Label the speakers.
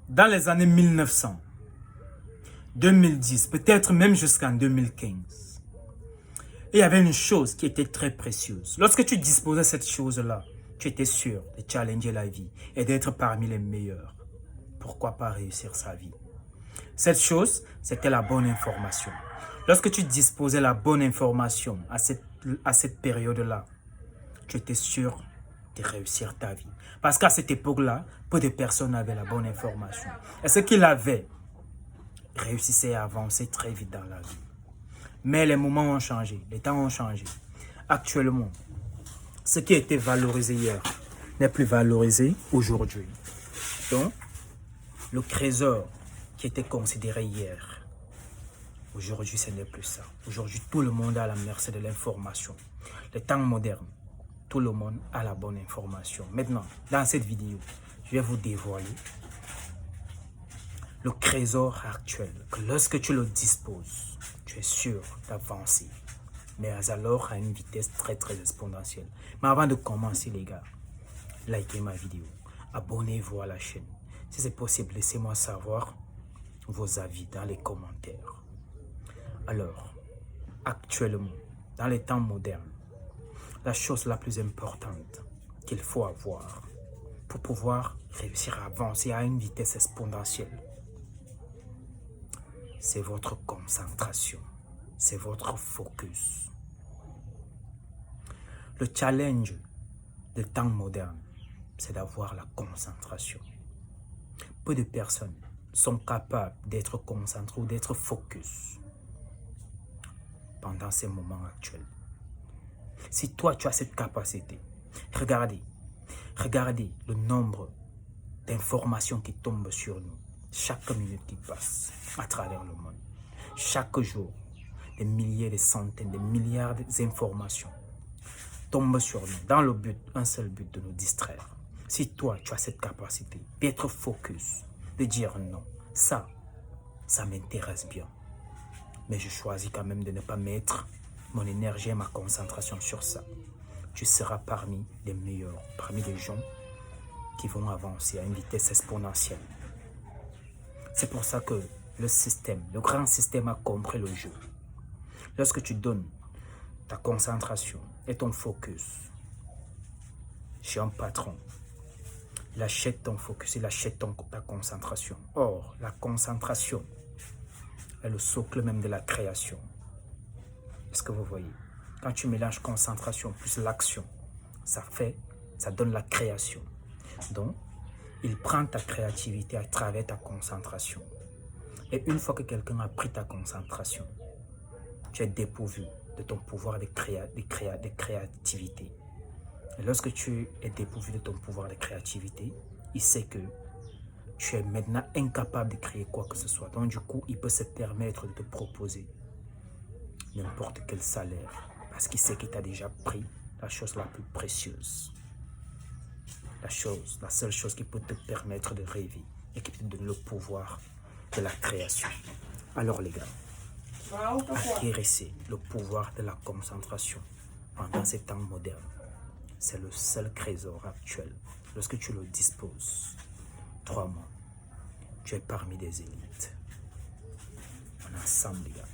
Speaker 1: dans les années 1900, 2010, peut-être même jusqu'en 2015, il y avait une chose qui était très précieuse. Lorsque tu disposais de cette chose-là, tu étais sûr de challenger la vie et d'être parmi les meilleurs. Pourquoi pas réussir sa vie? Cette chose, c'était la bonne information. Lorsque tu disposais de la bonne information à cette période-là, tu étais sûr de réussir ta vie. Parce qu'à cette époque-là, peu de personnes avaient la bonne information. Et ceux qui l'avaient réussissaient à avancer très vite dans la vie. Mais les moments ont changé, les temps ont changé. Actuellement, ce qui était valorisé hier n'est plus valorisé aujourd'hui. Donc, le trésor qui était considéré hier, aujourd'hui, ce n'est plus ça. Aujourd'hui, tout le monde est à la merci de l'information. Les temps modernes, tout le monde a la bonne information. Maintenant, dans cette vidéo, je vais vous dévoiler le trésor actuel, que lorsque tu le disposes, tu es sûr d'avancer. Mais alors à une vitesse très exponentielle. Mais avant de commencer les gars, likez ma vidéo, abonnez-vous à la chaîne. Si c'est possible, laissez-moi savoir vos avis dans les commentaires. Alors, actuellement, dans les temps modernes, la chose la plus importante qu'il faut avoir pour pouvoir réussir à avancer à une vitesse exponentielle, c'est votre concentration, c'est votre focus. Le challenge des temps modernes, c'est d'avoir la concentration. Peu de personnes sont capables d'être concentrées ou d'être focus pendant ces moments actuels. Si toi, tu as cette capacité, regardez le nombre d'informations qui tombent sur nous chaque minute qui passe à travers le monde. Chaque jour, des milliers, des centaines, des milliards d'informations tombent sur nous dans le but, un seul but, de nous distraire. Si toi, tu as cette capacité d'être focus, de dire non, ça m'intéresse bien, mais je choisis quand même de ne pas mettre mon énergie et ma concentration sur ça. Tu seras parmi les meilleurs, parmi les gens qui vont avancer à une vitesse exponentielle. C'est pour ça que le grand système a compris le jeu. Lorsque tu donnes ta concentration et ton focus chez un patron, il achète ton focus, il achète ta concentration. Or, la concentration est le socle même de la création. Est-ce que vous voyez? Quand tu mélanges concentration plus l'action, ça donne la création. Donc, il prend ta créativité à travers ta concentration. Et une fois que quelqu'un a pris ta concentration, tu es dépourvu de ton pouvoir de créativité. Et lorsque tu es dépourvu de ton pouvoir de créativité, il sait que tu es maintenant incapable de créer quoi que ce soit. Donc du coup, il peut se permettre de te proposer n'importe quel salaire. Parce qu'il sait qu'il t'a déjà pris la chose la plus précieuse. La seule chose qui peut te permettre de rêver et qui peut te donner le pouvoir de la création. Alors les gars, acquérissez le pouvoir de la concentration pendant ces temps modernes. C'est le seul trésor actuel. Lorsque tu le disposes, 3 mois, tu es parmi des élites. On est ensemble les gars.